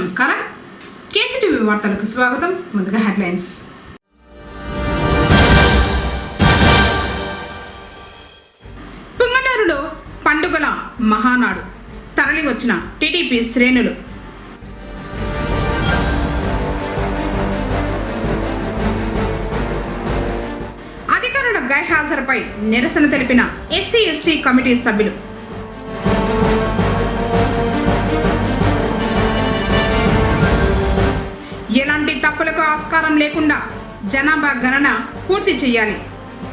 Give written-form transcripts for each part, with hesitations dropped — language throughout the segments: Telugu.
నమస్కారం. కేసీటీవీ వార్తలకు స్వాగతం. ముందుగా హెడ్లైన్స్. పుంగనూరులో పండుగల మహానాడు తరలి వచ్చిన టీడీపీ శ్రేణులు. అధికారుల గైర్హాజరుపై నిరసన తెలిపిన ఎస్సీ ఎస్టీ కమిటీ సభ్యులు. ఎలాంటి తప్పులకు ఆస్కారం లేకుండా జనాభా గణన పూర్తి చేయాలి.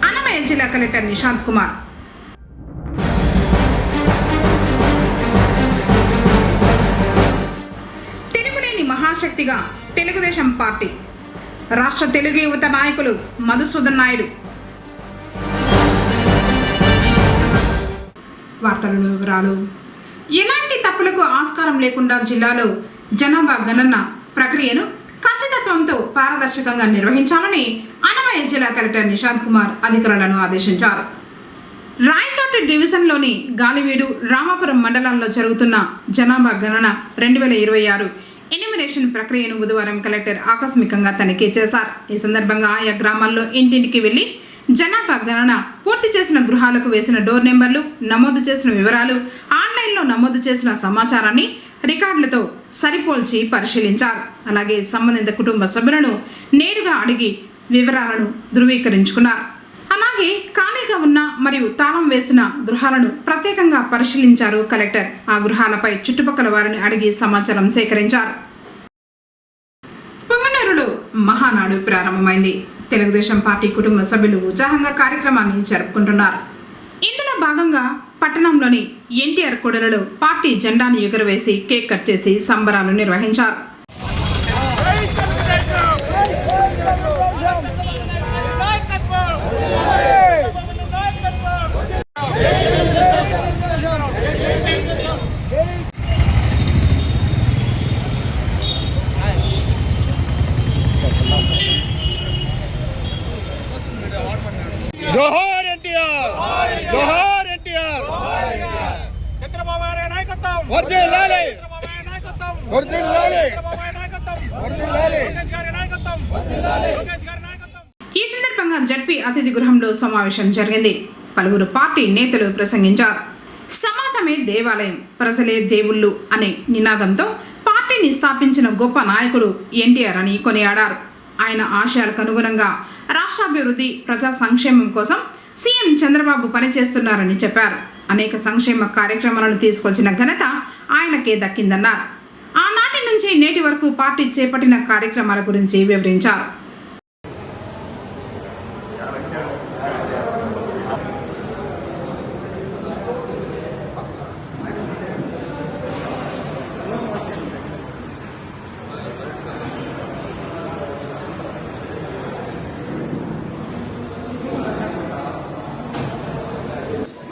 అన్నమయ్య జిల్లా కలెక్టర్ నిశాంత్ కుమార్. తెలుగులేని మహాశక్తిగా తెలుగుదేశం పార్టీ. రాష్ట్ర తెలుగు యువత నాయకులు మధుసూదన్ నాయుడు. వార్తల వివరాలు. ఎలాంటి తప్పులకు ఆస్కారం లేకుండా జిల్లాలో జనాభా గణన ప్రక్రియను ఖచ్చితత్వంతో పారదర్శకంగా నిర్వహించాలని అన్నమయ్య జిల్లా కలెక్టర్ నిశాంత్ కుమార్ అధికారులను ఆదేశించారు. రాయచోటి డివిజన్లోని గాలివీడు, రామాపురం మండలాల్లో జరుగుతున్న జనాభా గణన 2026 ఎన్యూమరేషన్ ప్రక్రియను బుధవారం కలెక్టర్ ఆకస్మికంగా తనిఖీ చేశారు. ఈ సందర్భంగా ఆయా గ్రామాల్లో ఇంటింటికి వెళ్లి జనాభా గణన పూర్తి చేసిన గృహాలకు వేసిన డోర్ నెంబర్లు, నమోదు చేసిన వివరాలు, ఆన్లైన్లో నమోదు చేసిన సమాచారాన్ని రికార్డులతో సరిపోల్చి పరిశీలించారు. అలాగే సంబంధిత కుటుంబ సభ్యులను నేరుగా అడిగి వివరాలను ధృవీకరించుకున్నారు. అలాగే ఖాళీగా ఉన్న మరియు తాళం వేసిన గృహాలను ప్రత్యేకంగా పరిశీలించారు కలెక్టర్. ఆ గృహాలపై చుట్టుపక్కల వారిని అడిగి సమాచారం సేకరించారు. పుంగనూరులో మహానాడు ప్రారంభమైంది. తెలుగుదేశం పార్టీ కుటుంబ సభ్యులు ఉత్సాహంగా కార్యక్రమాన్ని జరుపుకుంటున్నారు. ఇందులో భాగంగా పట్టణంలోని ఎన్టీఆర్ కూడలిలో పార్టీ జెండాను ఎగురవేసి కేక్ కట్ చేసి సంబరాలు నిర్వహించారు. జోహార్ ఎన్టీఆర్, జోహార్ ఎన్టీఆర్. చంద్రబాబు గారి నాయకత్వం వర్ధిల్లాలి, చంద్రబాబు గారి నాయకత్వం వర్ధిల్లాలి, చంద్రబాబు గారి నాయకత్వం వర్ధిల్లాలి, లోకేష్ గారి నాయకత్వం వర్ధిల్లాలి, లోకేష్ గారి నాయకత్వం. ఈ సందర్భంగా జడ్పీ అతిథి గృహంలో సమావేశం జరిగింది. పలువురు పార్టీ నేతలు ప్రసంగించారు. సమాజమే దేవాలయం, ప్రజలే దేవుళ్ళు అనే నినాదంతో పార్టీని స్థాపించిన గొప్ప నాయకుడు ఎన్టీఆర్ అని కొనియాడారు. ఆయన ఆశయాలకు అనుగుణంగా రాష్ట్రాభివృద్ధి, ప్రజా సంక్షేమం కోసం సీఎం చంద్రబాబు పనిచేస్తున్నారని చెప్పారు. అనేక సంక్షేమ కార్యక్రమాలను తీసుకొచ్చిన ఘనత ఆయనకే దక్కిందన్నారు. ఆనాటి నుంచి నేటి వరకు పార్టీ చేపట్టిన కార్యక్రమాల గురించి వివరించారు.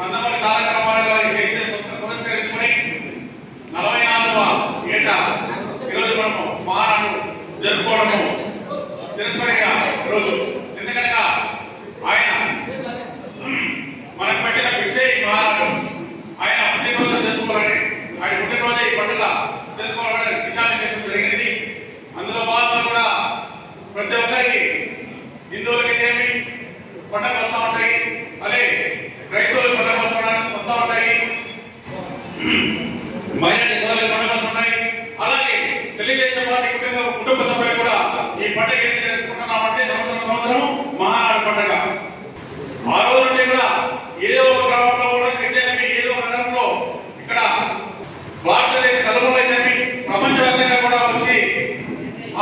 నందమూరి తారక రామారావు గారి జయంతిని పురస్కరించుకుని 44వ ఏట ఈరోజు మనము మహానాడు జరుపుకోవడము తిరస్కరణీయ రోజు. ఎందుకనగా ఆయన మనకు పెట్టిన విషయ మహానాడు ఆయన పుట్టినరోజు చేసుకోవాలని, ఆయన పుట్టినరోజు ఈ పండుగ చేసుకోవాలని దిశానిర్దేశం జరిగినది. అందులో భాగంగా కూడా ప్రతి ఒక్కరికి, హిందువులకైతేమి పండుగలు వస్తూ ఉంటాయి, అదే క్రైస్తవులకు పండుగ వస్తూ ఉంటాయి, మైనారిటీ సోదరులకు పండుగ వస్తూ ఉంటాయి. అలాగే తెలుగుదేశం పార్టీ కుటుంబ సభ్యులు కూడా ఈ పండుగ ఎందుకు జరుపుకుంటున్నామంటే సంవత్సరం మహానాడు పండుగ. ఆ రోజు నుండి కూడా ఏదో ఒక గ్రామంలో కూడా ఏదో ఒక నగరంలో ఇక్కడ భారతదేశ నలుమూల అయితేమి ప్రపంచవ్యాప్తంగా కూడా వచ్చి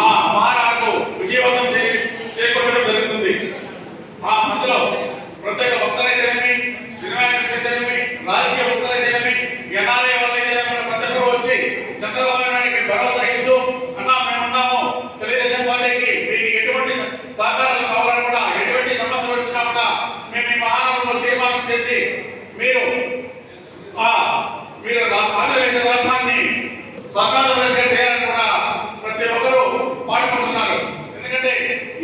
ఆ మహానాడుకు విజయవంతం చేకూర్చడం జరుగుతుంది. ఆ అందులో ప్రత్యేక భక్తులైతేనేమి, సినిమా అయితేనేమి, రాజకీయ భక్తులైతేనేమి, ఎన్ఆర్ఐ వాళ్ళైతేనేమి ప్రతి ఒక్కరు వచ్చి చంద్రబాబు నాయుడికి భరోసా ఇస్తూ అన్నా మేమున్నాము, తెలుగుదేశం పార్టీకి మీకు ఎటువంటి సహకారాలు కావాలని కూడా, ఎటువంటి సమస్యలు వచ్చినా కూడా మేము ఈ మహానాడులో తీర్మానం చేసి మీరు ఆంధ్రప్రదేశ్ రాష్ట్రాన్ని సహకారంగా చేయాలని కూడా ప్రతి ఒక్కరూ పాటుపడుతున్నారు. ఎందుకంటే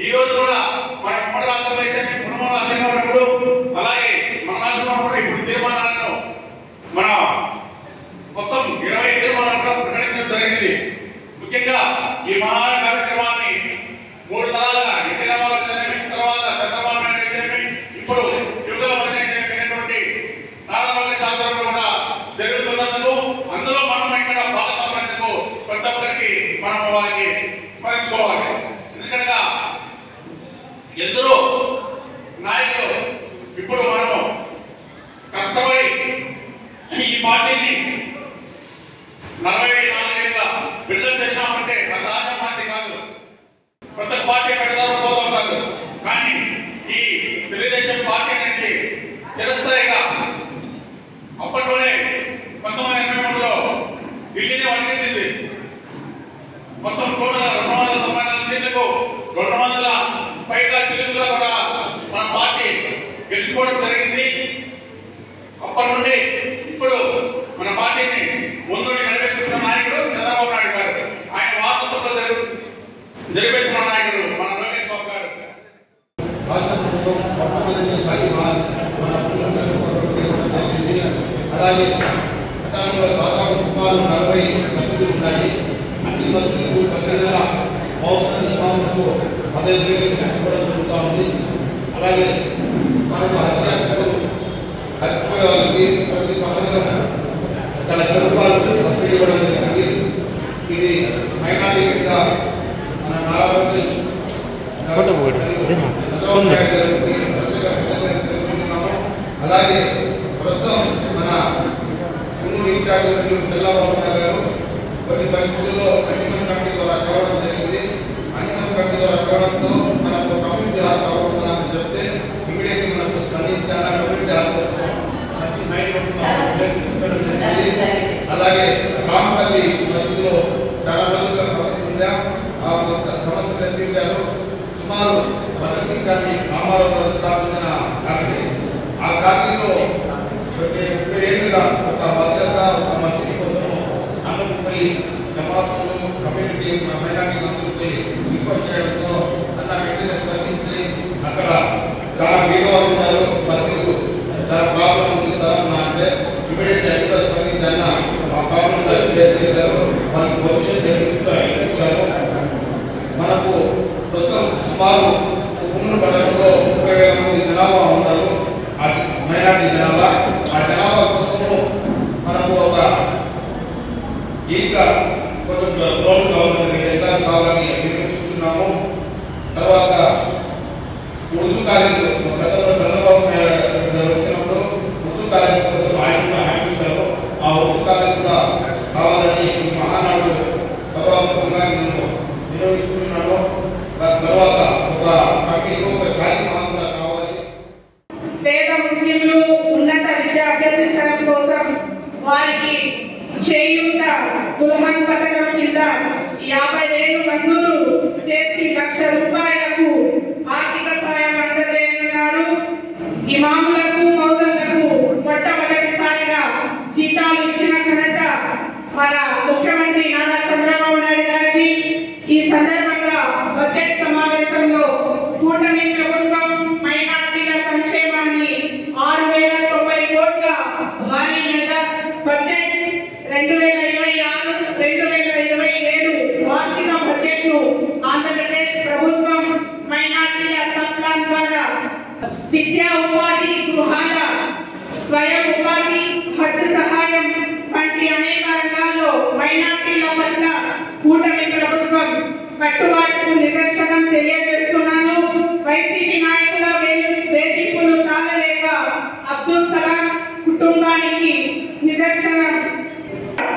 ఈ రోజు కూడా మన ఉమ్మడి రాష్ట్రంలో అయితే కుటుంబ రాష్ట్రంగా ఉన్నప్పుడు, అలాగే మన రాష్ట్రంలో ఉన్నప్పుడు ఇప్పుడు తీర్మానాలను మన మొత్తం 20 తీర్మానాలు ప్రకటించడం జరిగింది. ముఖ్యంగా ఇవ్వడం జరిగింది. అప్పటి నుండి ఇప్పుడు మన పార్టీని ముందుని నడిపిస్తున్న నాయకుడు చంద్రబాబు నాయుడు గారు, ఆయన వారసత్వంలో జరిపేస్తున్న నాయకుడు మన లోకేష్ బాబు గారు. రాష్ట్ర ప్రభుత్వం మొట్టమొదటిసారి అలాగే పట్టణంలో దాదాపు సుమారు 40 మసీదులు ఉన్నాయి. అన్ని మసీదులు ప్రతి నెల అవసరం నియమాలకు 15,000 ఇవ్వడం జరుగుతూ ఉంది. అలాగే మనకు హత్యాస్తులు చచ్చిపోయే వాళ్ళకి ప్రతి సంవత్సరం 1,00,000 రూపాయలు సబ్సిడీ ఇవ్వడం జరిగింది. ఇది మైనారిటీ కింద మన నారా లోకేష్ అలాగే ప్రస్తుతం మన కున్నూరు ఇన్ఛార్జి చంద్రబాబు గారు కొన్ని పరిస్థితుల్లో అన్నిమల్ కమిటీ ద్వారా కలవడం జరిగింది. అన్నిమల్ కమిటీ ద్వారా కలవడంతో మనకు కమ్యూనిటీ హాల్ కావాలని చెప్తే ఇమీడియట్లీ మనకు స్పందించాలా కమ్యూనిటీ హాల్ కోసం మంచి మైండ్ జరిగింది. అలాగే రామపల్లి మసీదులో చాలా మందిగా సమస్య ఉందా, ఆ సమస్యలు తీర్చారు. సుమారు భగత్ సింగ్ గారిని రామారావు గారు స్థాపించిన కాలనీ, ఆ కాలనీలో 30 ఏళ్ళుగా ఒక మద్రసా ఒక మసీదు కోసం అందరూ పోయి జమాతులు కమ్యూనిటీ మైనార్టీలు అందరికీ రిక్వెస్ట్ చేయడంతో అన్న వెంటనే స్పందించి అక్కడ చాలా బీదవాళ్ళు ఉన్నారు, మసీదు చాలా ప్రాబ్లం ఉంది సార్ అంటే ఇమీడియట్లీ అది కూడా స్పందించి అన్న ఆ ప్రాబ్లం క్లియర్ చేశారు. వాళ్ళకి భవిష్యత్ ఇచ్చారు. మనకు ప్రస్తుతం సుమారు కుమ్మూరు పట్టణంలో 30,000 మంది జనాభా ఉన్నారు, మైనార్టీ జనాభా. ఆ జనాభా కోసము మనకు ఒక ఇంకా కొంచెం రోడ్డు కావాలని 2 ఎకరాలు కావాలని నిర్ణయించుకుంటున్నాము. తర్వాత ఉర్దూ కాలేజ్ గతంలో చంద్రబాబు నాయుడు గారు వచ్చినప్పుడు ఉర్దూ కాలేజ్ కోసం ఆయన హామీంచారు. ఆ ఉర్దూ కాలేజ్ కూడా కావాలని ఈ మహానాడు సభాముఖంగా నేను నిర్వహించుకుంటున్నాను. తర్వాత ఒక కమిటీలో ఒక ఛాయ్ మహాన్ కూడా కావాలి. పేద ముస్లింలు ఉన్నత విద్య అభ్యసించడం కోసం వారికి చేయూత దుల్హన్ పథకం కింద 50,000 మంజూరు చేసి 1,00,000 రూపాయలకు ఆర్థిక సాయం అందజేయనున్నారు. ఇమాములకు మౌజన్లకు మొట్టమొదటిసారిగా జీతాలు ఇచ్చిన ఘనత మన ముఖ్యమంత్రి నారా చంద్రబాబు నాయుడు గారిది. ఈ సందర్భంగా బడ్జెట్ సమావేశంలో కూటమి ప్రభుత్వం మైనార్టీల సంక్షేమాన్ని 6,090 కోట్ల భారీ బడ్జెట్ 2026-2027 వార్షిక బడ్జెట్ను ఆంధ్రప్రదేశ్ ప్రభుత్వం మైనార్టీల సబ్ ప్లాన్ ద్వారా విద్యా ఉపాధి, గృహాల స్వయం ఉపాధి, హజ్ సహాయం వంటి అనేక రంగాల్లో మైనార్టీల పట్ల కూటమి ప్రభుత్వం కట్టుబాటుకు నిదర్శనం తెలియజేస్తున్నాను. వైసీపీ నాయకుల వేధింపులు తాళలేక అబ్దుల్ సలాం కుటుంబానికి నిదర్శనం.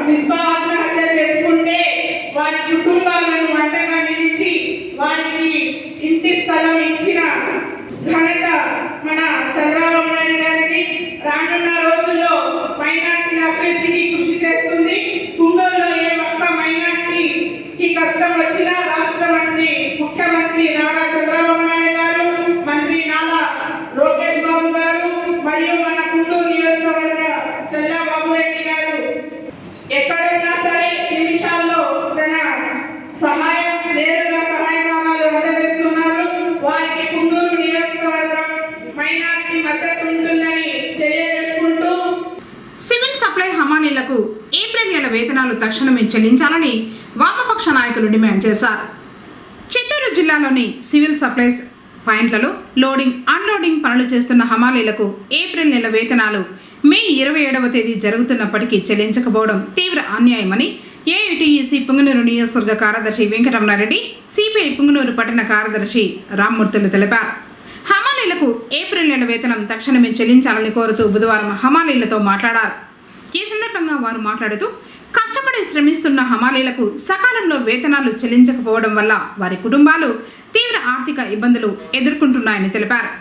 మిస్బా ఆత్మహత్య చేసుకుంటే వారి కుటుంబాలను అండగా నిలిచి వారికి ఇంటి స్థలం ఇచ్చిన ఘనత మన చంద్రబాబు నాయుడు గారిది. రానున్న రోజుల్లో మైనార్టీల అభివృద్ధికి కృషి చేస్తుంది. కుంగూరులో ఏ ఒక్క మైనార్టీకి కష్టం వచ్చినా రాష్ట్ర మంత్రి ముఖ్యమంత్రి నారా చంద్రబాబు నాయుడు గారు, మంత్రి నారా లోకేష్ బాబు గారు మరియు మన కుంగూరు నియోజకవర్గ చెల్లా బాబురెడ్డి గారు ఎక్కడున్నా సరే నిమిషాల్లో తన సహాయం నేరుగా సహాయకాలు అందజేస్తున్నారు. వారికి కుంగూరు నియోజకవర్గం మైనార్టీ మద్దతు ఉంటుందని తెలియజేసుకుంటూ సివిల్ సప్లై హమాలీలకు ఏప్రిల్ నెల వేతనాలు తక్షణమే చెల్లించాలని వామపక్ష నాయకులు డిమాండ్ చేశారు. చిత్తూరు జిల్లాలోని సివిల్ సప్లైస్ పాయింట్లలో లోడింగ్ అన్లోడింగ్ పనులు చేస్తున్న హమాలీలకు ఏప్రిల్ నెల వేతనాలు మే 27వ తేదీ జరుగుతున్నప్పటికీ చెల్లించకపోవడం తీవ్ర అన్యాయమని ఏఐటీయూసీ పుంగనూరు నియోజకవర్గ కార్యదర్శి వెంకటరమణారెడ్డి, సిపిఐ పుంగనూరు పట్టణ కార్యదర్శి రామ్మూర్తులు తెలిపారు. హమాలీలకు ఏప్రిల్ నెల వేతనం తక్షణమే చెల్లించాలని కోరుతూ బుధవారం హమాలీలతో మాట్లాడారు. ఈ సందర్భంగా వారు మాట్లాడుతూ కష్టపడి శ్రమిస్తున్న హమాలీలకు సకాలంలో వేతనాలు చెల్లించకపోవడం వల్ల వారి కుటుంబాలు తీవ్ర ఆర్థిక ఇబ్బందులు ఎదుర్కొంటున్నాయని తెలిపారు.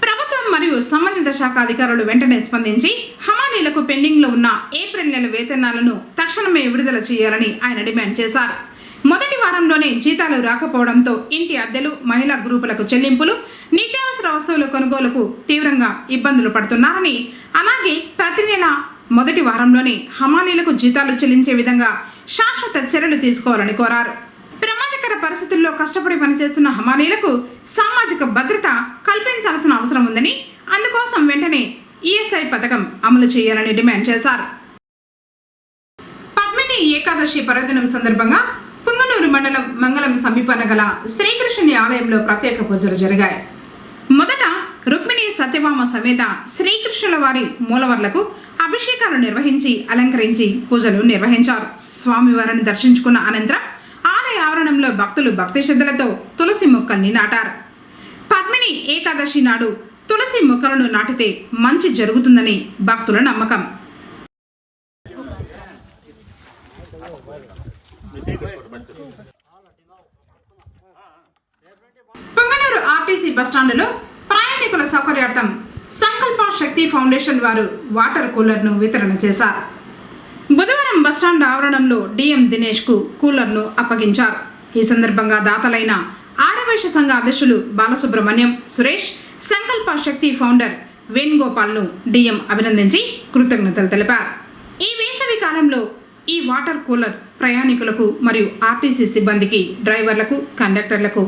ప్రభుత్వం మరియు సంబంధిత శాఖ అధికారులు వెంటనే స్పందించి హమాలీలకు పెండింగ్లో ఉన్న ఏప్రిల్ నెల వేతనాలను తక్షణమే విడుదల చేయాలని ఆయన డిమాండ్ చేశారు. మొదటి వారంలోనే జీతాలు రాకపోవడంతో ఇంటి అద్దెలు, మహిళా గ్రూపులకు చెల్లింపులు, నిత్యావసర నిత్యావసర వస్తువుల కొనుగోలుకు తీవ్రంగా ఇబ్బందులు పడుతున్నారని, అలాగే ప్రతి నెల మొదటి వారంలోనే హమాలీలకు జీతాలు చెల్లించే విధంగా శాశ్వత చర్యలు తీసుకోవాలని కోరారు. ప్రమాదకర పరిస్థితుల్లో కష్టపడి పనిచేస్తున్న హమాలీలకు సామాజిక భద్రత కల్పించాల్సిన అవసరం ఉందని, అందుకోసం వెంటనే ఈఎస్ఐ పథకం అమలు చేయాలని డిమాండ్ చేశారు. పద్మిని ఏకాదశి పర్వదినం సందర్భంగా పుంగనూరు మండలం మంగళం సమీపాన గల శ్రీకృష్ణుని ఆలయంలో ప్రత్యేక పూజలు జరిగాయి. మొదట రుక్మిణి సత్యభామ సమేత శ్రీకృష్ణుల వారి మూలవర్లకు అభిషేకాలు నిర్వహించి అలంకరించి పూజలు నిర్వహించారు. స్వామివారిని దర్శించుకున్న అనంతరం ఆలయ ఆవరణంలో భక్తులు భక్తి శ్రద్ధలతో తులసి మొక్కల్ని నాటారు. పద్మిని ఏకాదశి నాడు తులసి మొక్కలను నాటితే మంచి జరుగుతుందని భక్తుల నమ్మకం. పుంగనూరు ఆర్టీసీ బస్టాండులో ప్రయాణికుల సౌకర్యార్థం సంకల్ప శక్తి ఫౌండేషన్ వారు వాటర్ కూలర్ను వితరణ చేశారు. బుధవారం బస్టాండ్ ఆవరణంలో డిఎం దినేష్ కు కూలర్ను అప్పగించారు. ఈ సందర్భంగా దాతలైన ఆర్యవైశ్య సంఘ అధ్యక్షులు బాలసుబ్రహ్మణ్యం, సురేష్, సంకల్ప శక్తి ఫౌండర్ వేణుగోపాల్ను డిఎం అభినందించి కృతజ్ఞతలు తెలిపారు. ఈ వేసవి కాలంలో ఈ వాటర్ కూలర్ ప్రయాణికులకు మరియు ఆర్టీసీ సిబ్బందికి, డ్రైవర్లకు, కండక్టర్లకు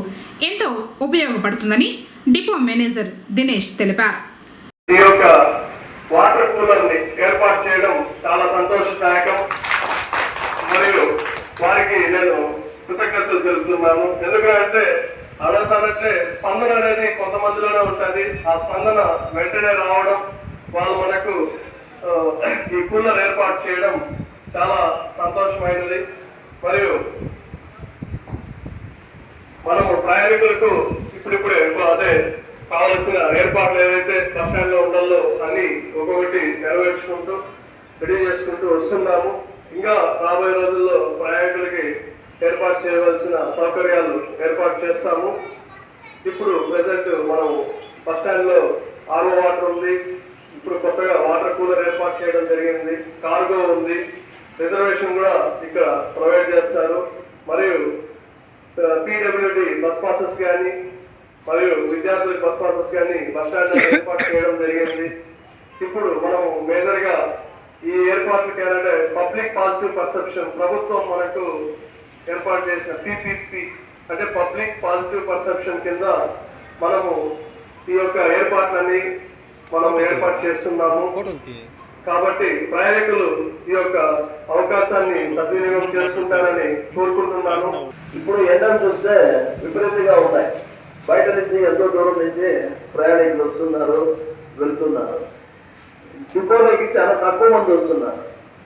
ఎంతో ఉపయోగపడుతుందని డిపో మేనేజర్ దినేష్ తెలిపారు. ఈ యొక్క వాటర్ కూలర్ ని ఏర్పాటు చేయడం చాలా సంతోషదాయకం మరియు వారికి నేను కృతజ్ఞతలు తెలుపుతున్నాను. ఎందుకంటే అనంటే స్పందన అనేది కొంతమందిలోనే ఉంటుంది. ఆ స్పందన వెంటనే రావడం, వాళ్ళు మనకు ఈ కూలర్ ఏర్పాటు చేయడం చాలా సంతోషమైనది. మరియు మనము ప్రయాణికులకు ఇప్పుడిప్పుడే అదే కావలసిన ఏర్పాట్లు ఏవైతే బస్ స్టాండ్ లో ఉండాలో అన్ని ఒక్కొక్కటి నెరవేర్చుకుంటూ రెడీ చేసుకుంటూ వస్తున్నాము. ఇంకా రాబోయే రోజుల్లో ప్రయాణికులకి ఏర్పాటు చేయవలసిన సౌకర్యాలు ఏర్పాటు చేస్తాము. ఇప్పుడు ప్రెసెంట్ మనం బస్ స్టాండ్ లో ఆర్ఓ వాటర్ ఉంది. ఇప్పుడు కొత్తగా వాటర్ కూలర్ ఏర్పాటు చేయడం జరిగింది. కార్గో ఉంది. రిజర్వేషన్ కూడా ఇక్కడ ప్రొవైడ్ చేస్తారు. మరియు పీడబ్ల్యూడి బస్ పాసెస్ కానీ మరియు విద్యార్థుల బస్ పాసెస్ కానీ బస్ స్టాండ్ ఏర్పాటు చేయడం జరిగింది. ఇప్పుడు మనం మేజర్ గా ఈ ఏర్పాట్లకి ఏంటంటే పబ్లిక్ పాజిటివ్ పర్సెప్షన్, ప్రభుత్వం మనకు ఏర్పాటు చేసిన పిపిపి అంటే పబ్లిక్ పాజిటివ్ పర్సెప్షన్ కింద మనము ఈ యొక్క ఏర్పాట్లని మనం ఏర్పాటు చేస్తున్నాము. కాబట్టి ప్రయాణికులు ఈ యొక్క అవకాశాన్ని సద్వినియోగం చేసుకుంటారని కోరుకుంటున్నాను. ఇప్పుడు ఎండలు చూస్తే విపరీతంగా ఉన్నాయి. బయట నుంచి ఎంతో దూరం నుంచి ప్రయాణికులు వస్తున్నారు, వెళ్తున్నారు. డిపోలోకి చాలా తక్కువ మంది వస్తున్నారు.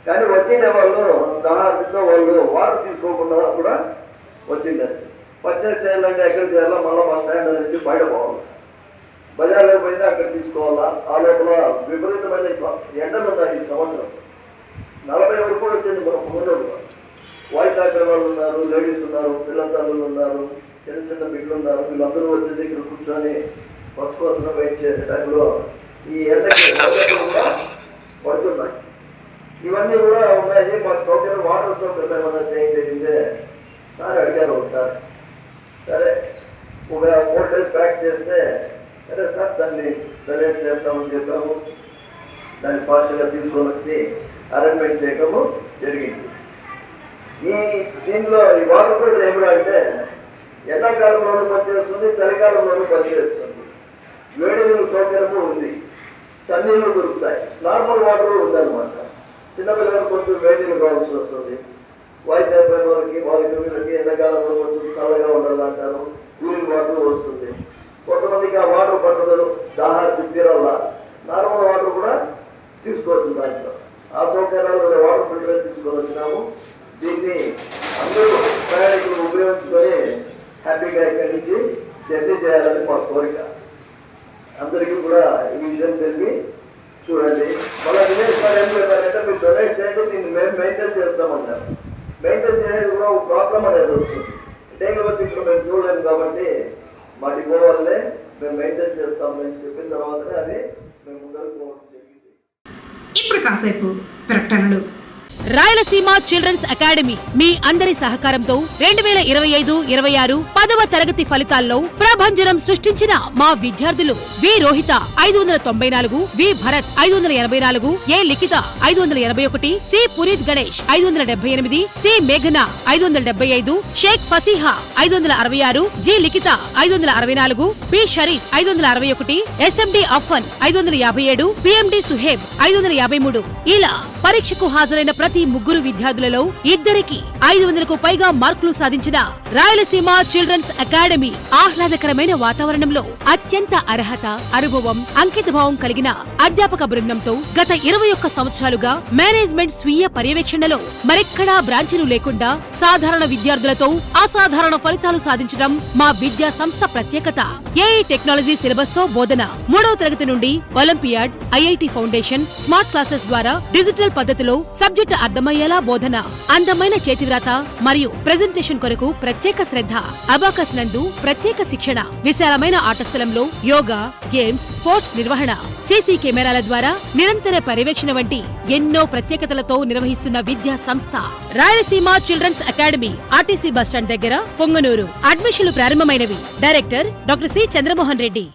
కానీ వచ్చిన వాళ్ళు దాదాపుతో వాళ్ళు వాటర్ తీసుకోకుండా కూడా వచ్చిండారు. పర్చేస్ చేయాలంటే ఎక్కడ చేయాలో మళ్ళీ బస్ స్టాండ్ నుంచి బయట పోవాలి. బజార్లో పోయినా అక్కడ తీసుకోవాలా. ఆ లోపల విపరీతమైన ఎండలు ఉన్నాయి. ఈ సంవత్సరం 40 వరకు వచ్చింది మన పుంగనూరు. వాయిస్ ఆఖరి వాళ్ళు ఉన్నారు, లేడీస్ ఉన్నారు, పిల్లల తల్లులు ఉన్నారు, చిన్న చిన్న బిడ్డలు ఉన్నారు. వీళ్ళందరూ వచ్చేసి ఇక్కడ కూర్చొని బస్ కోసం వెయిట్ చేసే టైంలో ఈ ఎండకి కూడా పడుతున్నాయి. ఇవన్నీ కూడా ఉన్నాయి. మాకు సౌకర్యం వాటర్ సౌకర్యం ఏమన్నా చేయించే సార్ అడిగారు ఒకసారి. సరే ఒక 4 days బ్యాక్ చేస్తే సరే సార్ దాన్ని డొనేట్ చేస్తామని చెప్పాము. దాన్ని ఫాస్ట్గా తీసుకొని వచ్చి అరేంజ్మెంట్ చేయడము జరిగింది. దీనిలో ఈ వాటర్ కూడా ఏమిటో అంటే ఎండాకాలంలోనూ పనిచేస్తుంది, చలికాలంలోనూ పనిచేస్తుంది. వేడి నీళ్ళు సౌకర్యము ఉంది, చన్నీళ్ళు దొరుకుతాయి, నార్మల్ వాటర్ ఉందన్నమాట. చిన్నపిల్లలకు కొంచెం వేడి నీళ్ళు కావాల్సి వస్తుంది. వయసు అయిపోయిన వాళ్ళకి వీళ్ళకి ఎండాకాలంలో కొంచెం చల్లగా ఉండాలంటారు, కూలింగ్ వాటర్ వస్తుంది. కొంతమందికి ఆ వాటర్ పట్టదు, దాహాలు తీరాల నార్మల్ వాటర్ కూడా తీసుకోవచ్చు. దాంట్లో ఆ సౌకర్యాలు వాటర్ ఫిల్టర్ తీసుకొని వచ్చినాము. దీన్ని అందరూ ప్రయాణికులు ఉపయోగించుకొని హ్యాపీగా ఇక్కడి నుంచి జర్నీ చేయాలని మా కోరిక. అందరికీ కూడా ఈ విషయం తెలిపి చూడండి. మళ్ళీ విలేజ్ సార్ ఏం చెప్పారంటే మీరు డొనేట్ చేయండి, దీన్ని మేము మెయింటైన్ చేస్తామన్నారు. మెయింటైన్ చేయడానికి కూడా ఒక ప్రాబ్లం అనేది వస్తుంది. డైలీ ఇక్కడ మేము చూడలేము కాబట్టి మా డిపో వల్లే మేము మెయింటైన్ చేస్తామని చెప్పిన తర్వాతనే అది మేము ముందరకు పోవడం జరిగింది. ఇప్పుడు కాసేపు ప్రకటనలు. రాయలసీమ చిల్డ్రన్స్ అకాడమీ మీ అందరి సహకారంతో 2025-26 10వ తరగతి ఫలితాల్లో ప్రభంజనం సృష్టించిన మా విద్యార్థులు వి రోహిత 594, వి భరత్ 584, ఏ లిఖిత 581, సి పునీత్ గణేష్ 578, సి మేఘన 575, షేక్ ఫసీహా 566, జి లిఖిత 564, పి షరీఫ్ 561, ఎస్ఎండి అఫ్ఫన్ 557, పిఎండి సుహేబ్ 553. ఇలా పరీక్షకు హాజరైన ప్రతి ముగ్గురు విద్యార్థులలో ఇద్దరికి 500కు పైగా మార్కులు సాధించిన రాయలసీమ చిల్డ్రన్స్ అకాడమీ ఆహ్లాదకరమైన వాతావరణంలో అత్యంత అర్హత, అనుభవం, అంకితభావం కలిగిన అధ్యాపక బృందంతో గత 21 సంవత్సరాలుగా మేనేజ్మెంట్ స్వీయ పర్యవేక్షణలో మరెక్కడా బ్రాంచీలు లేకుండా సాధారణ విద్యార్థులతో అసాధారణ ఫలితాలు సాధించడం మా విద్యా సంస్థ ప్రత్యేకత. ఏఐ టెక్నాలజీ సిలబస్ తో బోధన, 3వ తరగతి నుండి olympiad, IIT foundation, smart classes ద్వారా డిజిటల్ పద్ధతిలో సబ్జెక్టు అర్థమయ్యేలా బోధన, అందమైన చేతివ్రాత మరియు ప్రెజెంటేషన్ కొరకు ప్రత్యేక శ్రద్ధ, అబాకస్ నందు ప్రత్యేక శిక్షణ, విశాలమైన ఆట స్థలంలో యోగా, గేమ్స్, స్పోర్ట్స్ నిర్వహణ, సీసీ కెమెరాల ద్వారా నిరంతర పర్యవేక్షణ వంటి ఎన్నో ప్రత్యేకతలతో నిర్వహిస్తున్న విద్యా సంస్థ Rayalaseema Children's Academy, RTC bus stand దగ్గర, పొంగనూరు. అడ్మిషన్లు ప్రారంభమైనవి. Director Doctor C Chandramohan Reddy.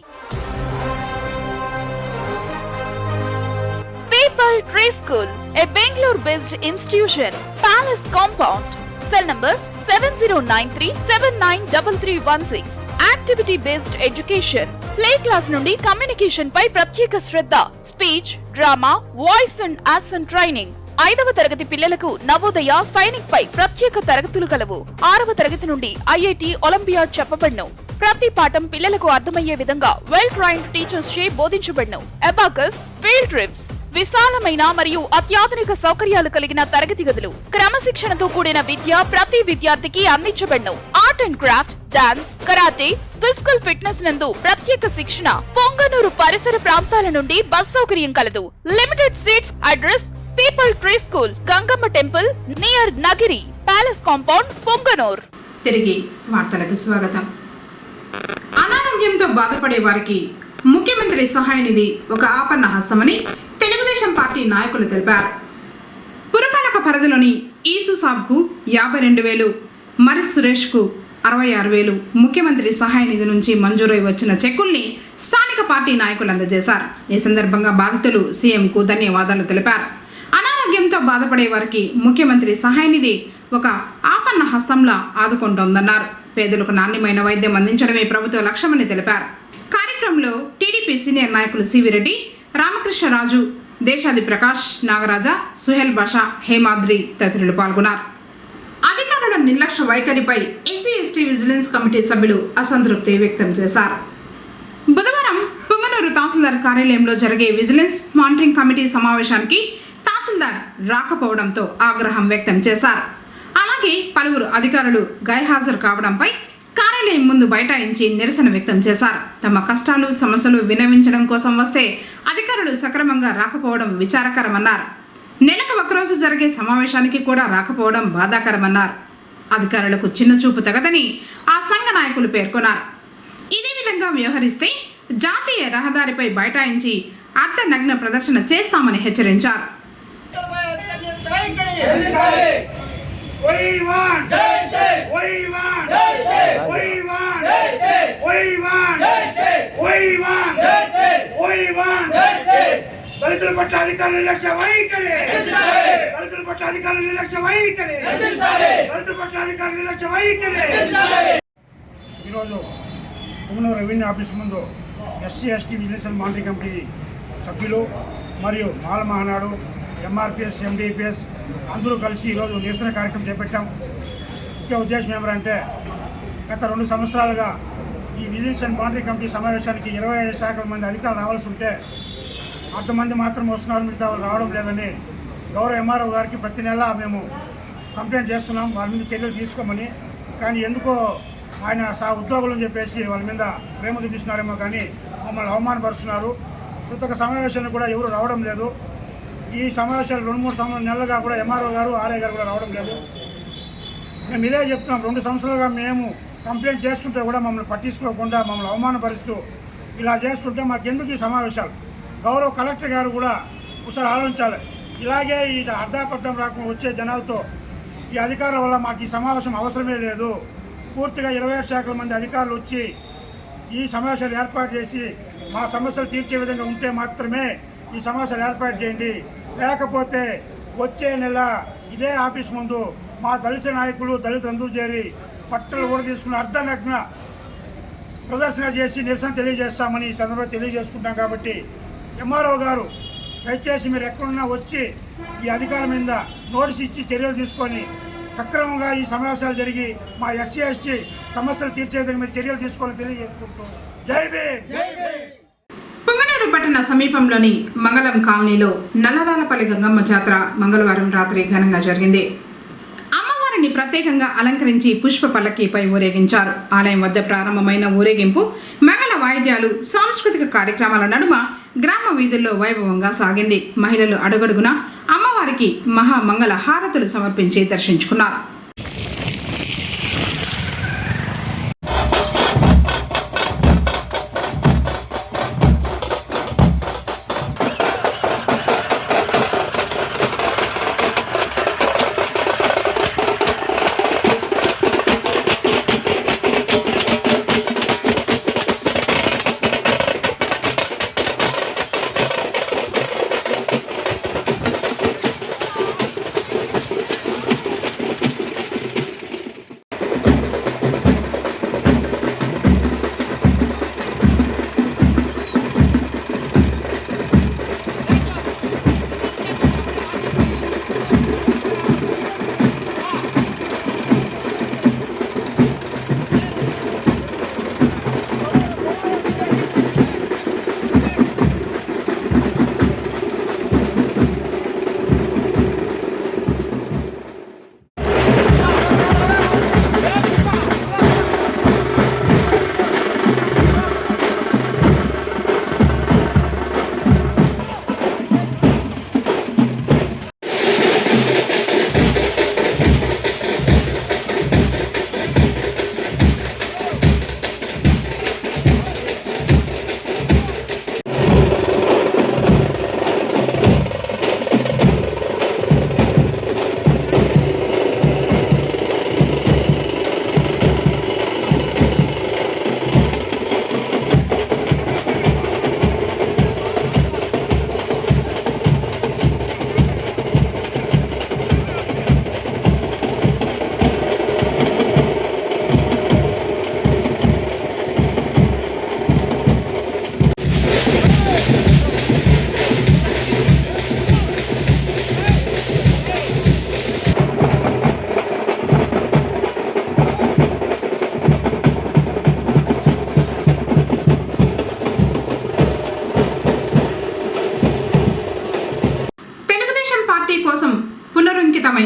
People Tree School, a Bangalore-based institution, Palace Compound, cell number 7093793316. Activity-based education, play class నుండి కమ్యూనికేషన్ పై ప్రత్యేక శ్రద్ధ, speech, drama, voice and action training. 5వ తరగతి పిల్లలకు నవోదయ, సైనిక్ పై ప్రత్యేక తరగతులు కలవు. 6వ తరగతి నుండి ఐఐటి, ఒలింపియాడ్ చెప్పబడును. ప్రతి పాఠం పిల్లలకు అర్థమయ్యే విధంగా వెల్ ట్రైన్డ్ టీచర్స్ చే బోధించబడును. అబాకస్, ఫీల్డ్ ట్రిప్స్, విశాలమైన మరియు అత్యాధునిక సౌకర్యాలు కలిగిన తరగతి గదులు, క్రమశిక్షణతో కూడిన విద్య ప్రతి విద్యార్థికి అందించబడును. Art and craft, dance, karate, physical fitness నందు ప్రత్యేక శిక్షణ. పొంగనూరు పరిసర ప్రాంతాల నుండి బస్ సౌకర్యం కలదు. Limited seats. Address People Tree School, Gangamma temple near Nagiri, palace compound, Punganur. తిరిగి వార్తలకు స్వాగతం. అనారోగ్యంతో బాధపడే వారికి ముఖ్యమంత్రి సహాయ నిధి ఒక ఆపన్న హస్తమని తెలుగుదేశం పార్టీ నాయకులు తెలిపారు. పురపాలక పరిధిలోని ఈసు సాబ్కు 52,000, మరి సురేష్కు 66,000 ముఖ్యమంత్రి సహాయ నిధి నుంచి మంజూరై వచ్చిన చెక్కుల్ని స్థానిక పార్టీ నాయకులు అందజేశారు. ఈ సందర్భంగా బాధితులు సీఎంకు ధన్యవాదాలు తెలిపారు. అనారోగ్యంతో బాధపడే వారికి ముఖ్యమంత్రి సహాయ నిధి ఒక ఆపన్న హస్తంలా ఆదుకుంటోందన్నారు. పేదలకు నాణ్యమైన వైద్యం అందించడమే ప్రభుత్వ లక్ష్యమని తెలిపారు. కార్యక్రమంలో టీడీపీ సీనియర్ నాయకులు సివి రెడ్డి, రామకృష్ణరాజు, దేశాది ప్రకాష్, నాగరాజ, సుహేల్ బాషా, హేమాద్రి తదితరులు పాల్గొన్నారు. అధికారుల నిర్లక్ష్య వైఖరిపై ఎస్సీ ఎస్టీ విజిలెన్స్ కమిటీ సభ్యులు అసంతృప్తి వ్యక్తం చేశారు. బుధవారం పొంగనూరు తహసీల్దార్ కార్యాలయంలో జరిగే విజిలెన్స్ మానిటరింగ్ కమిటీ సమావేశానికి తహసీల్దార్ రాకపోవడంతో ఆగ్రహం వ్యక్తం చేశారు. అలాగే పలువురు అధికారులు గైర్హాజరు కావడంపై కార్యాలయం ముందు బైఠాయించి నిరసన వ్యక్తం చేశారు. తమ కష్టాలు, సమస్యలు విన్నవించడం కోసం వస్తే అధికారులు సక్రమంగా రాకపోవడం విచారకరమన్నారు. నెలకు ఒకరోజు జరిగే సమావేశానికి కూడా రాకపోవడం బాధాకరమన్నారు. అధికారులకు చిన్నచూపు తగదని ఆ సంఘ నాయకులు పేర్కొన్నారు. ఇదే విధంగా వ్యవహరిస్తే జాతీయ రహదారిపై బైఠాయించి అర్ధనగ్న ప్రదర్శన చేస్తామని హెచ్చరించారు. దళితుల పట్ల అధికారుల నిర్లక్ష్య వైఖరి, దళితుల పట్ల అధికారుల నిర్లక్ష్య వైఖరి, దళితుల పట్ల అధికారుల నిర్లక్ష్య వైఖరి. ఈరోజు పొంగనూరు రెవెన్యూ ఆఫీస్ ముందు SC ST vigilance monitoring committee సభ్యులు మరియు మాల మహానాడు, ఎంఆర్పిఎస్, ఎండిపిఎస్ అందరూ కలిసి ఈరోజు నిరసన కార్యక్రమం చేపట్టాం. ముఖ్య ఉద్దేశం ఏమంటే గత 2 సంవత్సరాలుగా ఈ విజిలెన్స్ అండ్ మానిటరింగ్ కమిటీ సమావేశానికి 25 శాఖల మంది అధికారులు రావాల్సి ఉంటే అంతమంది మాత్రం వస్తున్నారు, మిగతా రావడం లేదని గౌరవ ఎంఆర్ఓ గారికి ప్రతి నెల మేము కంప్లైంట్ చేస్తున్నాం వాళ్ళ మీద చర్యలు తీసుకోమని. కానీ ఎందుకో ఆయన ఉద్యోగులను చెప్పేసి వాళ్ళ మీద ప్రేమ చూపిస్తున్నారేమో కానీ మమ్మల్ని అవమానపరుస్తున్నారు. ప్రతి ఒక్క సమావేశానికి కూడా ఎవరు రావడం లేదు. ఈ సమావేశాలు 2-3 నెలలుగా కూడా ఎంఆర్ఓ గారు, ఆర్ఐ గారు కూడా రావడం లేదు. మేము ఇదే చెప్తున్నాం. 2 సంవత్సరాలుగా మేము కంప్లైంట్ చేస్తుంటే కూడా మమ్మల్ని పట్టించుకోకుండా మమ్మల్ని అవమానపరుస్తూ ఇలా చేస్తుంటే మాకెందుకు ఈ సమావేశాలు? గౌరవ కలెక్టర్ గారు కూడా ఒకసారి ఆలోచించాలి. ఇలాగే ఈ అర్ధాపర్థం రాకుండా వచ్చే జనాలతో ఈ అధికారుల వల్ల మాకు ఈ సమావేశం అవసరమే లేదు. పూర్తిగా 27 శాఖల మంది అధికారులు వచ్చి ఈ సమావేశాలు ఏర్పాటు చేసి మా సమస్యలు తీర్చే విధంగా ఉంటే మాత్రమే ఈ సమావేశాలు ఏర్పాటు చేయండి. లేకపోతే వచ్చే నెల ఇదే ఆఫీస్ ముందు మా దళిత నాయకులు దళితులందరూ చేరి పట్టలు కూడా తీసుకుని అర్ధనగ్న ప్రదర్శన చేసి నిరసన తెలియజేస్తామని ఈ సందర్భంగా తెలియజేసుకుంటాం. కాబట్టి ఎంఆర్ఓ గారు దయచేసి మీరు ఎక్కడున్నా వచ్చి ఈ అధికారుల మీద నోటీస్ ఇచ్చి చర్యలు తీసుకొని సక్రమంగా ఈ సమావేశాలు జరిగి మా ఎస్సీ ఎస్టీ సమస్యలు తీర్చే విధంగా మీరు చర్యలు తీసుకోవాలని తెలియజేసుకుంటూ జై భీమ్. పుంగనూరు పట్టణ సమీపంలోని మంగళం కాలనీలో నల్లరాలపల్లి గంగమ్మ జాతర మంగళవారం రాత్రి ఘనంగా జరిగింది. అమ్మవారిని ప్రత్యేకంగా అలంకరించి పుష్ప పల్లకీపై ఊరేగించారు. ఆలయం వద్ద ప్రారంభమైన ఊరేగింపు మంగళ వాయిద్యాలు, సాంస్కృతిక కార్యక్రమాల నడుమ గ్రామ వీధుల్లో వైభవంగా సాగింది. మహిళలు అడుగడుగున అమ్మవారికి మహామంగళ హారతులు సమర్పించి దర్శించుకున్నారు.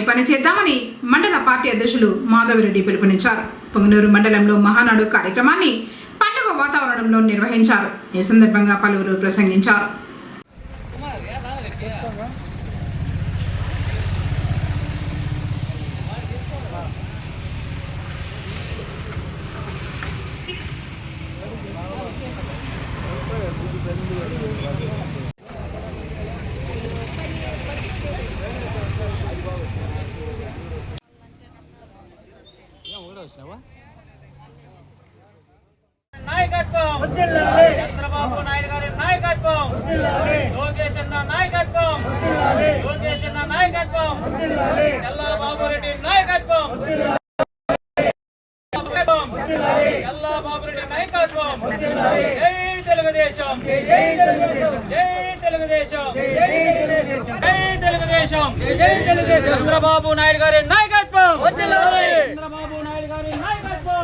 పనిచేద్దామని మండల పార్టీ అధ్యక్షులు మాధవిరెడ్డి పిలుపునిచ్చారు. పొంగనూరు మండలంలో మహానాడు కార్యక్రమాన్ని పండుగ వాతావరణంలో నిర్వహించారు. ఈ సందర్భంగా పలువురు ప్రసంగించారు. నాయకత్వం చంద్రబాబు నాయుడు గారి నాయకత్వం, లోకేష్ అన్న నాయకత్వం, లోకేష్ అన్న నాయకత్వం, చల్లాబాబు రెడ్డి నాయకత్వం, చల్లాబాబు రెడ్డి నాయకత్వం. జై తెలుగుదేశం, జై తెలుగుదేశం, జై తెలుగుదేశం, జై తెలుగుదేశం. చంద్రబాబు నాయుడు గారి నాయకత్వం, చంద్రబాబు నాయుడు గారి నాయకత్వం.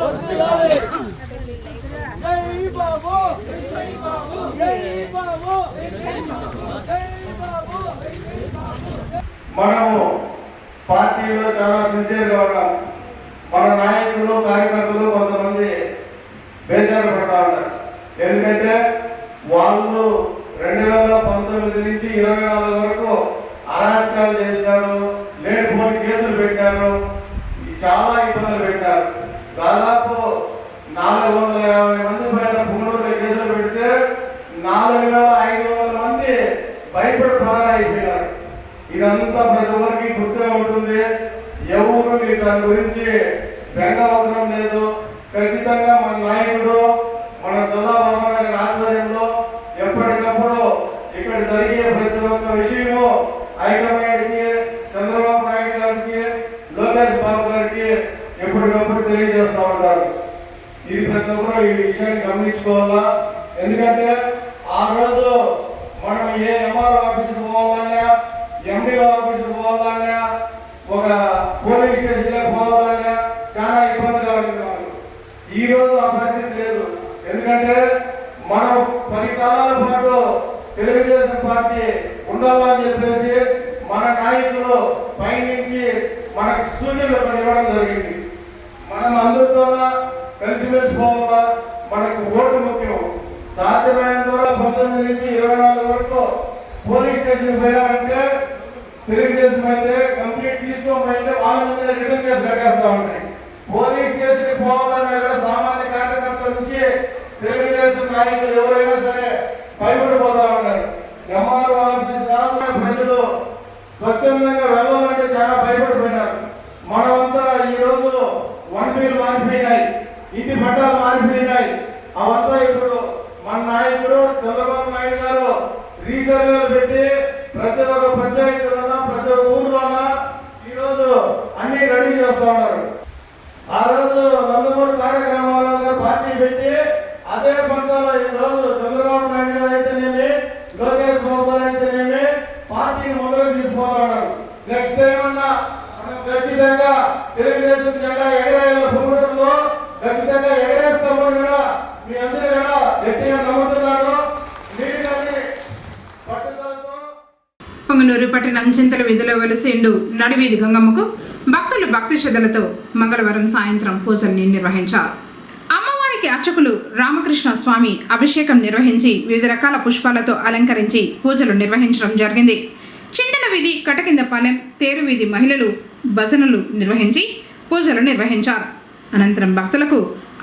మనము పార్టీలో చాలా సిన్సియర్గా ఉన్నాం. మన నాయకులు కార్యకర్తలు కొంతమంది బేజారు పడతా ఉన్నారు. ఎందుకంటే వాళ్ళు 2019 నుంచి 24 వరకు అరాచకాలు చేశారు, లేనిపోని కేసులు పెట్టారు, చాలా ఇబ్బందులు పెట్టారు. దాదాపు 450 మంది పైన పుంగనూరులో కేసులు పెడితే 4500 మంది భయపడి పరారైపోయినారు. ఇదంతా ప్రతి ఒక్కరికి గుర్తే ఉంటుంది. ఎవరు మీ దాని గురించి బెంగ అవసరం లేదు. ఖచ్చితంగా మన నాయకుడు మన చంద్రబాబు గారి ఆధ్వర్యంలో ఎప్పటికప్పుడు ఇక్కడ జరిగే ప్రతి ఒక్క విషయము హైకమాండ్కి, చంద్రబాబు నాయుడు గారికి, లోకేష్ బాబు గారికి ఎప్పటికప్పుడు తెలియజేస్తూ ఉంటారు. ఇది ప్రతి ఒక్కరు ఈ విషయాన్ని గమనించుకోవాలా. ఎందుకంటే ఆ రోజు మనం ఏ ఎంఆర్ఓ ఆఫీస్కి పోవాలన్నా, ఎండిఓ ఆఫీస్కి పోవాలన్నా, ఒక పోలీస్ స్టేషన్లో పోవాలన్నా చాలా ఇబ్బందిగా ఉంటుంది మనకు. ఈ రోజు ఆ పరిస్థితి లేదు. ఎందుకంటే మనం 10 కాలాల పాటు తెలుగుదేశం పార్టీ ఉండాలని చెప్పేసి మన నాయకులు పైనుంచి మనకు సూచనలు ఇవ్వడం జరిగింది. మనం అందరితో కలిసిమెలిసి పోవాలా. మనకు ఓటు ముఖ్యం. సాధ్యమైనంత వరకు 19 నుంచి 24 వరకు పోలీస్ స్టేషన్ పోయారంటే తెలుగుదేశం అయితే కంప్లీట్ తీసుకోమంటే వాళ్ళ మీద రిటర్న్ కేసు కట్టేస్తూ ఉంటాయి. పోలీస్ స్టేషన్ పోవాలన్నా కూడా సామాన్య కార్యకర్తల నుంచి తెలుగుదేశం నాయకులు ఎవరైనా సరే భయపడిపోతా ఉన్నారు. ఎంఆర్ఓ ఆఫీస్ కాకుండా ప్రజలు స్వచ్ఛందంగా వెళ్ళాలంటే చాలా భయపడిపోయినారు. మనమంతా ఈరోజు వన్పీలు మారిపోయినాయి, ఇంటి పట్టాలు మారిపోయినాయి. అవంతా ఇప్పుడు మన నాయకుడు చంద్రబాబు నాయుడు గారు రీసర్వేలు పెట్టి ప్రతి ఒక్క పంచాయతీలోన, ప్రతి ఒక్క ఊర్లోన ఈరోజు అన్ని రెడీ చేస్తూ ఉన్నారు. ఆ రోజు నందమూరి కార్యక్రమాల్లో గారు పార్టీ పెట్టి అదే పంతాలో ఈ రోజు చంద్రబాబు నాయుడు గారు అయితేనేమి, లోకేష్ బాబు గారు అయితేనేమి పార్టీని ముందుకు తీసుకుపోతా ఉన్నారు. నెక్స్ట్ టైం అన్నా మనం ఖచ్చితంగా తెలుగుదేశం జెండా ఎగరేయాల పునరులో ఖచ్చితంగా ఎగరేస్తామని కూడా మీ అందరూ కూడా గట్టిగా నమ్ముతున్నాడు. మీరు కానీ పట్టుదలతో పొంగనూరు పట్టణం చింతల వీధిలో వెలసిండు నడివీధి గంగమ్మకు భక్తులు భక్తి శ్రద్ధలతో మంగళవారం సాయంత్రం పూజల్ని నిర్వహించారు. అమ్మవారికి అర్చకులు రామకృష్ణ స్వామి అభిషేకం నిర్వహించి వివిధ రకాల పుష్పాలతో అలంకరించి పూజలు నిర్వహించడం జరిగింది. చింతల వీధి, కటకిందపాలెం, తేరు వీధి మహిళలు భజనలు నిర్వహించి పూజలు నిర్వహించారు. అనంతరం భక్తులకు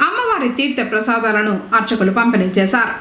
అమ్మవారి తీర్థ ప్రసాదాలను అర్చకులు పంపిణీ చేశారు.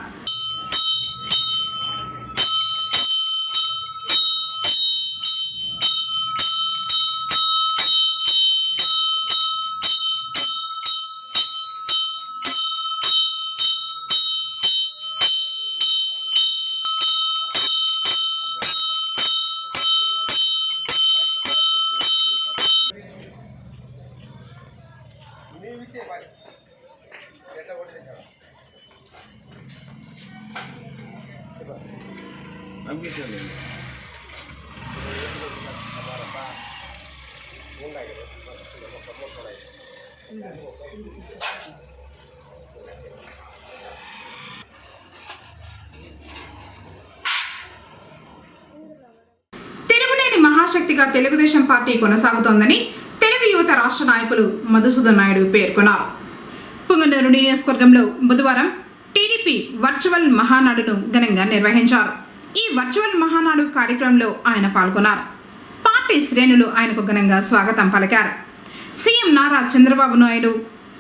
తిరుగులేని మహాశక్తిగా తెలుగుదేశం పార్టీ కొనసాగుతోందని తెలుగు యువత రాష్ట్ర నాయకులు మధుసూదన్ నాయుడు పేర్కొన్నారు. పుంగనూరు నియోజకవర్గంలో బుధవారం టీడీపీ వర్చువల్ మహానాడును ఘనంగా నిర్వహించారు. ఈ వర్చువల్ మహానాడు కార్యక్రమంలో ఆయన పాల్గొన్నారు. పార్టీ శ్రేణులు ఆయనకు ఘనంగా స్వాగతం పలికారు. CM Nara Chandrababu Naidu,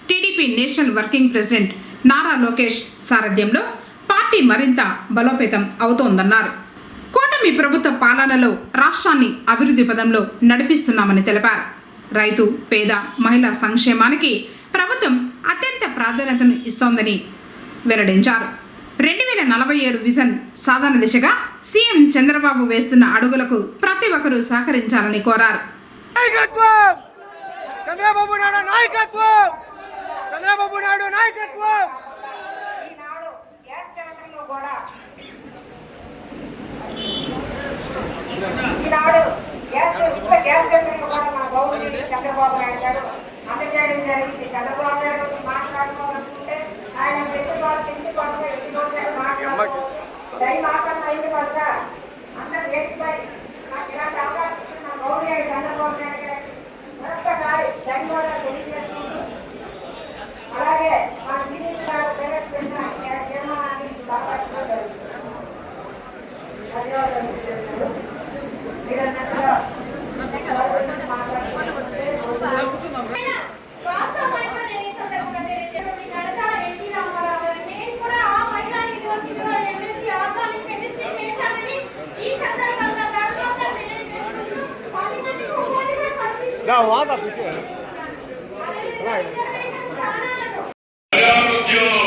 TDP national working president Nara Lokesh సారథ్యంలో పార్టీ మరింత బలోపేతం అవుతోందన్నారు. కూటమి ప్రభుత్వ పాలనలో రాష్ట్రాన్ని అభివృద్ధి పదంలో నడిపిస్తున్నామని తెలిపారు. రైతు, పేద, మహిళా సంక్షేమానికి ప్రభుత్వం అత్యంత ప్రాధాన్యతను ఇస్తోందని వెల్లడించారు. 2047 విజన్ సాధన దిశగా సీఎం చంద్రబాబు వేస్తున్న అడుగులకు ప్రతి ఒక్కరూ సహకరించాలని కోరారు. చంద్రబాబు నాయుడు నాయకత్వం, చంద్రబాబు నాయుడు నాయకత్వం. ఈనాడు గ్యాస్ ట్యాంకర్లు కూడా మా గౌరవ చంద్రబాబు నాయుడు గారు అందజేయడం జరిగింది. చంద్రబాబు నాయుడు మాట్లాడుకోవాలనుకుంటే ఆయన పెట్టుకోవాలి, మాట్లాడుకో దయమాకన్నా అయింది పడక అందరు ఏకపై నాకు ఇలాంటి అవకాశం నా గౌరవ చంద్రబాబు నాయుడు గారికి మరొకసారి ధన్యవాదాలు తెలియజేస్తున్నాను. అలాగే మా సిరీస్ గారు ప్రవేశపెట్టిన తీర్మానాన్ని కాపాడుకోవడం ధన్యవాదాలు తెలియజేస్తున్నాను. మీరన్నట్టుగా ఈ సందర్భంగా ప్రజారోగ్యంలో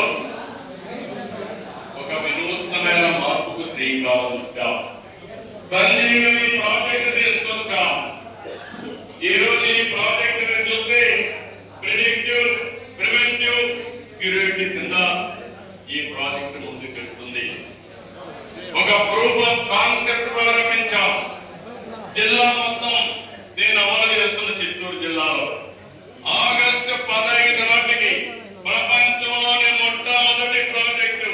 ఒక వినూత్నమైన మార్పుకు శ్రీకారం చుట్టాం. సంజీవని ప్రాజెక్టు తీసుకొచ్చాం. ఈ రోజు ఈ ప్రాజెక్టు చూస్తే ప్రిడిక్టివ్, ప్రివెంటివ్, క్యూరేటివ్ కింద ఈ ప్రాజెక్టు ముందుకెళ్తుంది. ఒక ప్రూఫ్ ఆఫ్ కాన్సెప్ట్ ప్రారంభించాం. జిల్లా మొత్తం నేను అమలు చేస్తున్న చిత్తూరు జిల్లాలో ఆగస్టు 15 నాటికి ప్రపంచంలోని మొట్టమొదటి ప్రాజెక్టు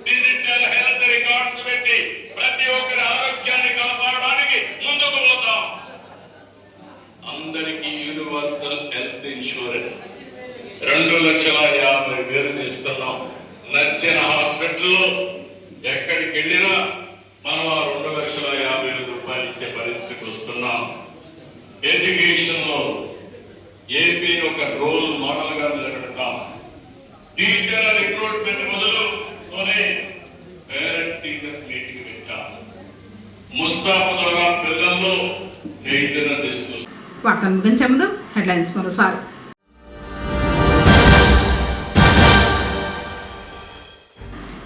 డిజిటల్ హెల్త్ రికార్డ్స్ పెట్టి ప్రతి ఒక్కరి ఆరోగ్యాన్ని కాపాడడానికి ముందుకు పోతాం. అందరికీ యూనివర్సల్ హెల్త్ ఇన్సూరెన్స్ 2,50,000 ఇస్తున్నాం. నచ్చిన హాస్పిటల్లో ఎక్కడికి వెళ్ళినా మనం ఆ 2,50,000 రూపాయలు ఇచ్చే పరిస్థితికి వస్తున్నాం. ఎడ్యుకేషన్ లో ఏపీ ఒక రోల్ మోడల్ గా నిలబెడతాం. టీచర్ల రిక్రూట్మెంట్ మొదలుతోనే పేరెంట్ టీచర్స్ మీటింగ్ పెట్టాం. ముస్తాఫా ద్వారా పిల్లల్లో చైతన్యం తీసుకొస్తాం. వార్తలు ముగించే ముందు హెడ్లైన్స్ మరోసారి.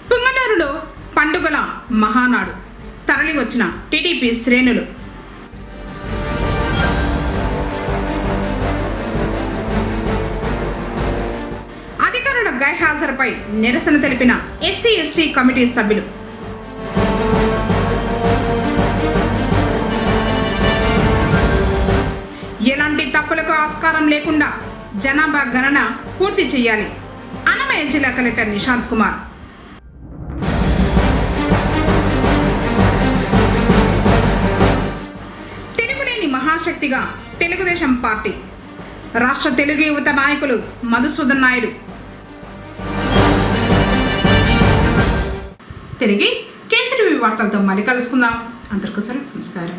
పుంగనూరులో పండుగల మహానాడు తరలి వచ్చిన టీడీపీ శ్రేణులు. అధికారుల గైర్హాజరుపై నిరసన తెలిపిన ఎస్సీ ఎస్టీ కమిటీ సభ్యులు. ఎలాంటి తప్పులకు ఆస్కారం లేకుండా జనాభా గణన పూర్తి చేయాలి. అన్నమయ్య జిల్లా కలెక్టర్ నిశాంత్ కుమార్. తెలుగులేని మహాశక్తిగా తెలుగుదేశం పార్టీ. రాష్ట్ర తెలుగు యువత నాయకులు మధుసూదన్ నాయుడు. తిరిగి కేసీటీవీ వార్తలతో మళ్ళీ కలుసుకుందాం. అందరికీ నమస్కారం.